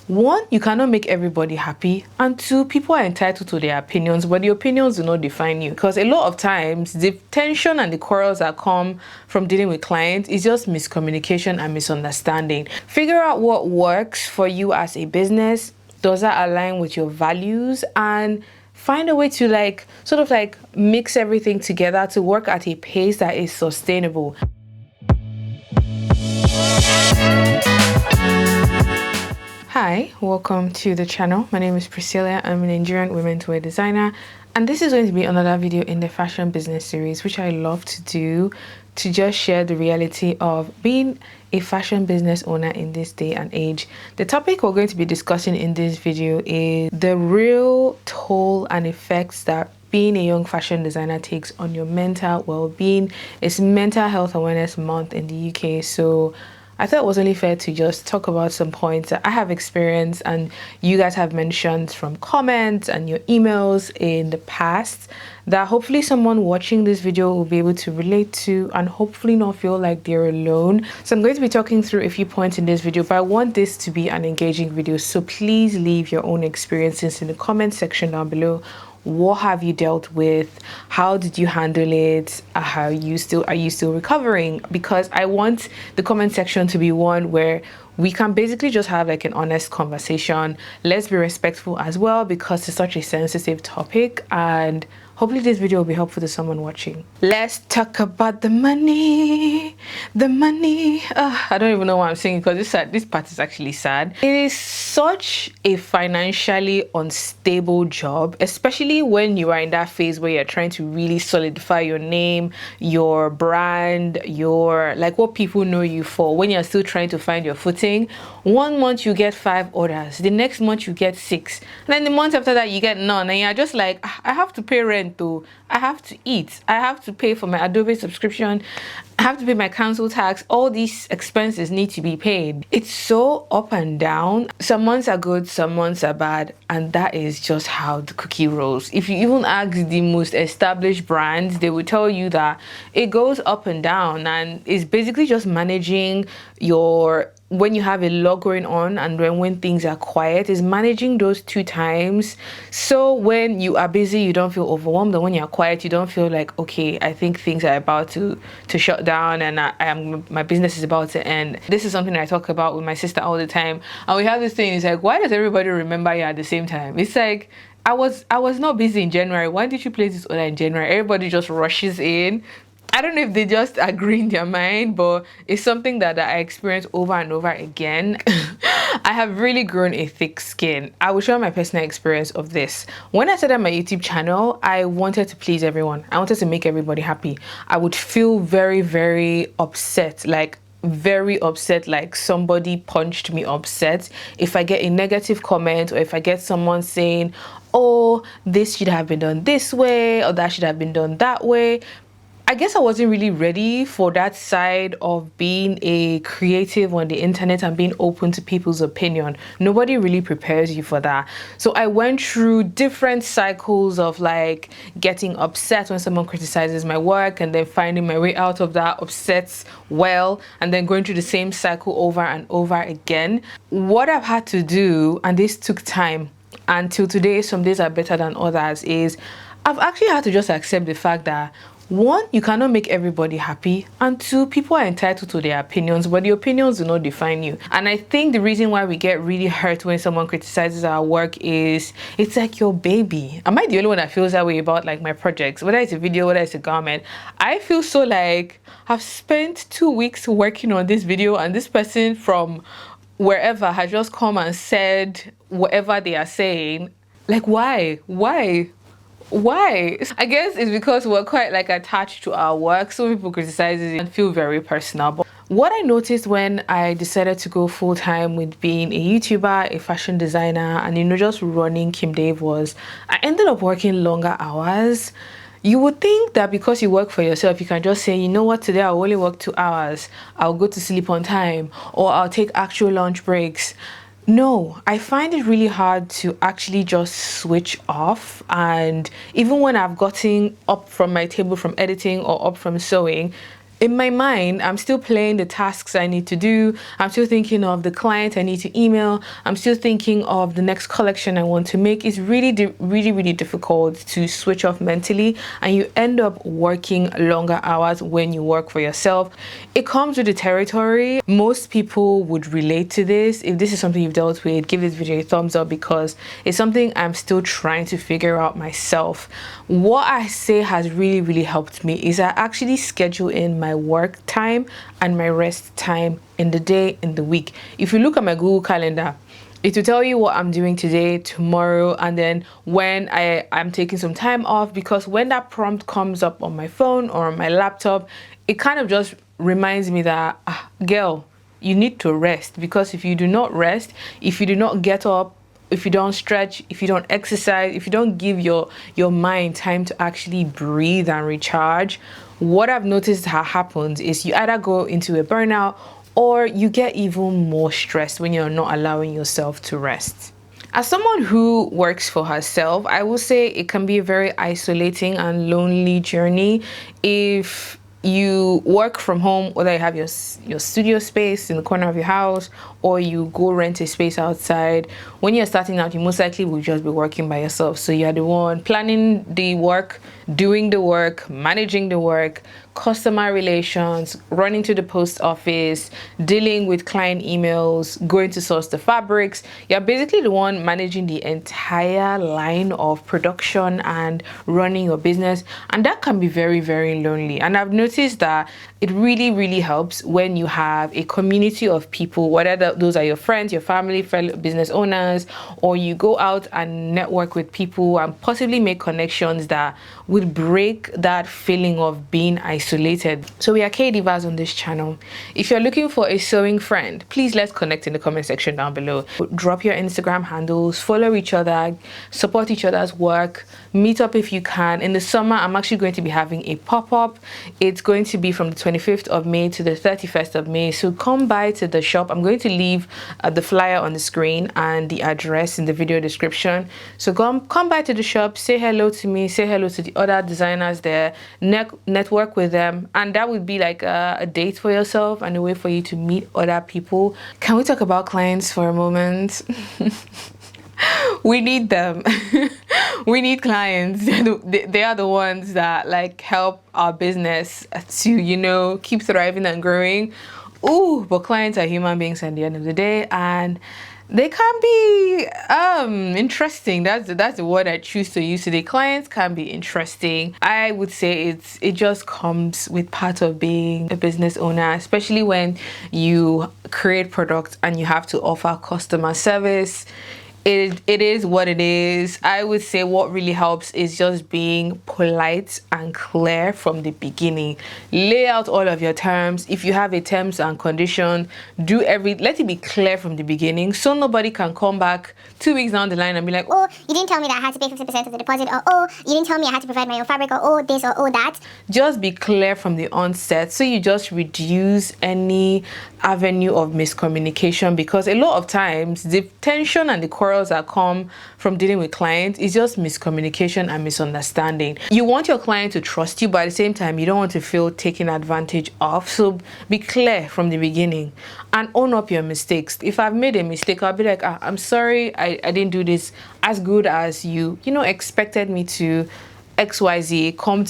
One, you cannot make everybody happy, and two, people are entitled to their opinions, but the opinions do not define you. Because a lot of times the tension and the quarrels that come from dealing with clients is just miscommunication and misunderstanding. Figure out what works for you as a business. Does that align with your values? And find a way to sort of mix everything together to work at a pace that is sustainable. Hi, welcome to the channel. My name is Priscilla. I'm a Nigerian women's wear designer, and this is going to be another video in the fashion business series, which I love to do to just share the reality of being a fashion business owner in this day and age. The topic we're going to be discussing in this video is the real toll and effects that being a young fashion designer takes on your mental well-being. It's Mental Health Awareness Month in the UK, so I thought it was only fair to just talk about some points that I have experienced and you guys have mentioned from comments and your emails in the past that hopefully someone watching this video will be able to relate to and hopefully not feel like they're alone. So I'm going to be talking through a few points in this video, but I want this to be an engaging video. So please leave your own experiences in the comment section down below. What have you dealt with? How did you handle it? Are you still recovering? Because I want the comment section to be one where we can basically just have like an honest conversation. Let's be respectful as well, because it's such a sensitive topic, and hopefully this video will be helpful to someone watching. Let's talk about the money. The money. I don't even know why I'm singing, because this part is actually sad. It is such a financially unstable job, especially when you are in that phase where you're trying to really solidify your name, your brand, your what people know you for. When you're still trying to find your footing, 1 month you get 5 orders, the next month you get 6, and then the month after that you get none, and you're just like, I have to pay rent though, I have to eat, I have to pay for my Adobe subscription, I have to pay my council tax. All these expenses need to be paid. It's so up and down. Some months are good, some months are bad, and that is just how the cookie rolls. If you even ask the most established brands, they will tell you that it goes up and down, and it's basically just managing when you have a lot going on and when things are quiet, is managing those 2 times. So when you are busy, you don't feel overwhelmed, and when you're quiet, you don't feel like, okay, I think things are about to shut down and my business is about to end. This is something I talk about with my sister all the time, and we have this thing. It's like, why does everybody remember you at the same time? It's like, I was not busy in January. Why did you place this order in January? Everybody just rushes in. I don't know if they just agree in their mind, but it's something that I experience over and over again. I have really grown a thick skin. I will share my personal experience of this. When I started my YouTube channel, I wanted to please everyone. I wanted to make everybody happy. I would feel very, very upset, like somebody punched me upset if I get a negative comment, or if I get someone saying, oh, this should have been done this way, or that should have been done that way. I guess I wasn't really ready for that side of being a creative on the internet and being open to people's opinion. Nobody really prepares you for that. So I went through different cycles of getting upset when someone criticizes my work, and then finding my way out of that upset well, and then going through the same cycle over and over again. What I've had to do, and this took time, until today, some days are better than others, is I've actually had to just accept the fact that 1, you cannot make everybody happy, and 2, people are entitled to their opinions, but the opinions do not define you. And I think the reason why we get really hurt when someone criticizes our work is it's like your baby. Am I the only one that feels that way about my projects? Whether it's a video, whether it's a garment, I feel so like I've spent 2 weeks working on this video, and this person from wherever has just come and said whatever they are saying. Why? I guess it's because we're quite attached to our work. Some people criticize it and feel very personal. But what I noticed when I decided to go full-time with being a YouTuber, a fashion designer, and just running Kim Dave, was I ended up working longer hours. You would think that because you work for yourself, you can just say, you know what, today I'll only work 2 hours, I'll go to sleep on time, or I'll take actual lunch breaks. No, I find it really hard to actually just switch off. And even when I've gotten up from my table from editing or up from sewing, in my mind, I'm still playing the tasks I need to do. I'm still thinking of the client I need to email. I'm still thinking of the next collection I want to make. It's really difficult to switch off mentally, and you end up working longer hours when you work for yourself. It comes with the territory. Most people would relate to this. If this is something you've dealt with, give this video a thumbs up, because it's something I'm still trying to figure out myself. What I say has really helped me is I actually schedule in my work time and my rest time in the day, in the week. If you look at my Google Calendar, it will tell you what I'm doing today, tomorrow, and then when I'm taking some time off, because when that prompt comes up on my phone or on my laptop, it kind of just reminds me that, girl, you need to rest. Because if you do not rest, if you do not get up, if you don't stretch, if you don't exercise, if you don't give your mind time to actually breathe and recharge, what I've noticed happens is you either go into a burnout or you get even more stressed when you're not allowing yourself to rest. As someone who works for herself, I will say it can be a very isolating and lonely journey. If you work from home, whether you have your studio space in the corner of your house or you go rent a space outside, when you're starting out, you most likely will just be working by yourself. So you're the one planning the work, doing the work, managing the work, customer relations, running to the post office, dealing with client emails, going to source the fabrics. You're basically the one managing the entire line of production and running your business, and that can be very lonely. And I've noticed that it really helps when you have a community of people, whether those are your friends, your family, fellow business owners, or you go out and network with people and possibly make connections that would break that feeling of being isolated. So we are K-Divas on this channel. If you're looking for a sewing friend, please let's connect in the comment section down below. Drop your Instagram handles, follow each other, support each other's work, meet up if you can. In the summer, I'm actually going to be having a pop-up. It's going to be from the 25th of May to the 31st of May. So come by to the shop. I'm going to leave the flyer on the screen and the address in the video description. So come by to the shop, say hello to me, say hello to the other designers there, network with them, and that would be like a date for yourself and a way for you to meet other people. Can we talk about clients for a moment? We need them. We need clients. They are the ones that like help our business to keep thriving and growing. But clients are human beings at the end of the day, and they can be interesting. That's the word I choose to use today. Clients can be interesting. I would say it just comes with part of being a business owner, especially when you create products and you have to offer customer service. It is what it is. I would say what really helps is just being polite and clear from the beginning. Lay out all of your terms. If you have a terms and condition, let it be clear from the beginning, so nobody can come back 2 weeks down the line and be like, oh, you didn't tell me that I had to pay 50% of the deposit, or oh, you didn't tell me I had to provide my own fabric, or oh this, or oh that. Just be clear from the onset, so you just reduce any avenue of miscommunication, because a lot of times the tension and the quarrels that come from dealing with clients is just miscommunication and misunderstanding. You want your client to trust you, but at the same time you don't want to feel taken advantage of. So be clear from the beginning and own up your mistakes. If I've made a mistake, I'll be like, I'm sorry, I didn't do this as good as you expected me to. XYZ, come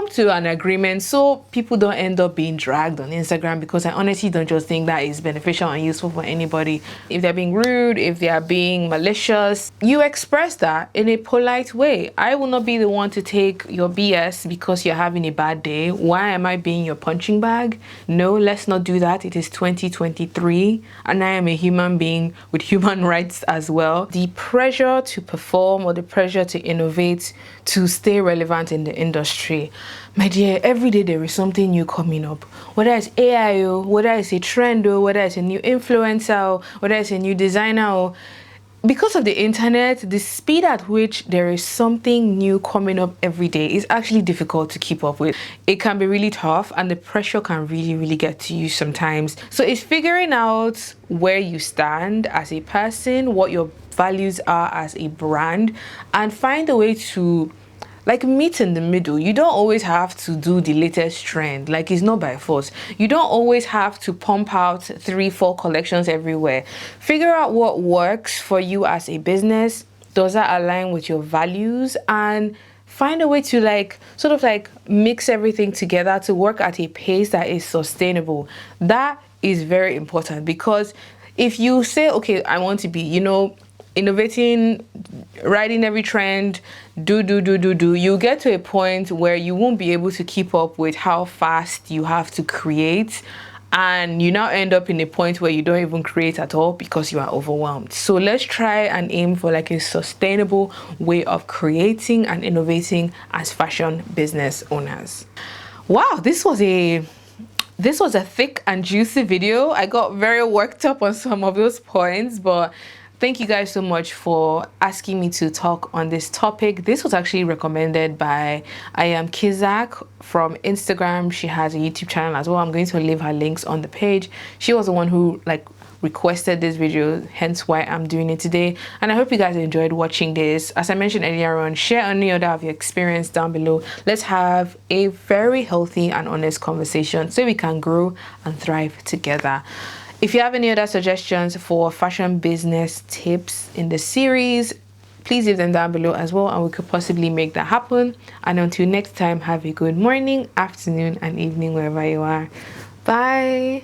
to an agreement, so people don't end up being dragged on Instagram, because I honestly don't just think that is beneficial and useful for anybody. If they're being rude, if they are being malicious, you express that in a polite way. I will not be the one to take your BS because you're having a bad day. Why am I being your punching bag? No, let's not do that. It is 2023 and I am a human being with human rights as well. The pressure to perform or the pressure to innovate, to stay relevant in the industry, my dear, every day there is something new coming up, whether it's AI, whether it's a trend, or whether it's a new influencer, or whether it's a new designer, or because of the internet, the speed at which there is something new coming up every day is actually difficult to keep up with. It can be really tough, and the pressure can really get to you sometimes. So it's figuring out where you stand as a person, what your values are as a brand, and find a way to like meet in the middle. You don't always have to do the latest trend. Like, it's not by force. You don't always have to pump out 3-4 collections everywhere. Figure out what works for you as a business. Does that align with your values? And find a way to like sort of like mix everything together to work at a pace that is sustainable. That is very important, because if you say, okay, I want to be, innovating, riding every trend, you get to a point where you won't be able to keep up with how fast you have to create, and you now end up in a point where you don't even create at all because you are overwhelmed. So let's try and aim for like a sustainable way of creating and innovating as fashion business owners. Wow, this was a thick and juicy video. I got very worked up on some of those points, but thank you guys so much for asking me to talk on this topic. This was actually recommended by I am Kizak from Instagram. She has a YouTube channel as well. I'm going to leave her links on the page. She was the one who like requested this video, hence why I'm doing it today. And I hope you guys enjoyed watching this. As I mentioned earlier on, share any other of your experience down below. Let's have a very healthy and honest conversation so we can grow and thrive together. If you have any other suggestions for fashion business tips in the series, please leave them down below as well, and we could possibly make that happen. And until next time, have a good morning, afternoon, and evening wherever you are. Bye.